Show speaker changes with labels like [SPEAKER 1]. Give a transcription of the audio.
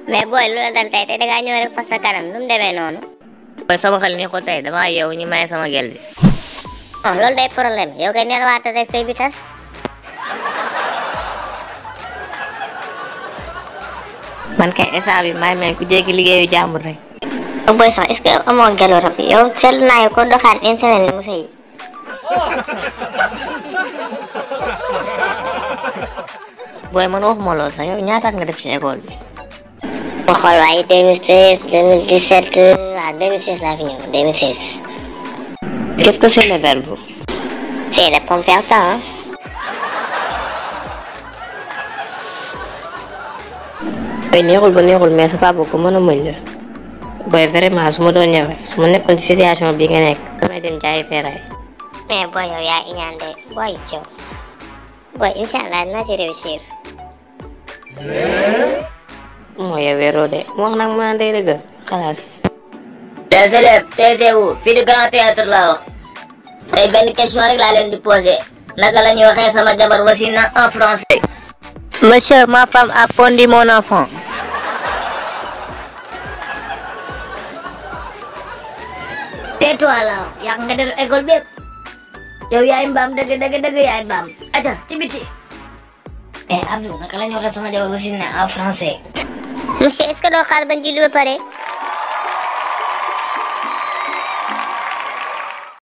[SPEAKER 1] mais booy lu la dal tey da ngaa ñëw rek fas sa kanam nu mu demee noonu.
[SPEAKER 2] booy sama xel ni ko tey damaa yeewu ñu maye sama gel bi.
[SPEAKER 1] oh loolu day problème yow kay neel waata rek say bi tas.
[SPEAKER 2] man kay instant bi may ku jéggi liggéeyu jàmbur rek.
[SPEAKER 1] booy sax est-ce que amoo gelu rab yow seetlu naa yow ko doxaan une semaine mu sëy.
[SPEAKER 2] booy man waxuma lool sax yow ñaataat nga def ci école bi.
[SPEAKER 1] ma xool waaye 2016 2017 waaw 2016 laa fi ñëw 2016.
[SPEAKER 2] qu'est-ce que c'est le verbe.
[SPEAKER 1] c'est le pomme faire temps.
[SPEAKER 2] booy neexul ba neexul mais sa papa ko mën a muñ la. booy vraiment su ma doon ñëwee su ma nekkoon ci situation bi nga nekk damay dem jaayi feeraay.
[SPEAKER 1] mais booy yow yaa iñaan de booy jow booy incha allah dinaa ci réussir.
[SPEAKER 2] mooy yow wéeroo de mu wax nag ma day dëgg xalaas.
[SPEAKER 3] les élèves taisez-vous fii di grand théâtre laa wax tey benn question rek laa leen di posé naka la ñuy waxee sama jabar wasina en français.
[SPEAKER 2] monsieur ma femme a pondu mon enfant.
[SPEAKER 3] tais-toi là yàq nga def école bi yëpp yow yaay mbaam dëgg yaay mbaam aca ci biti. Abdou naka la ñuy waxee sama jabar wasina en français.
[SPEAKER 1] monsieur est-ce que doo xaar ba julli ba pare.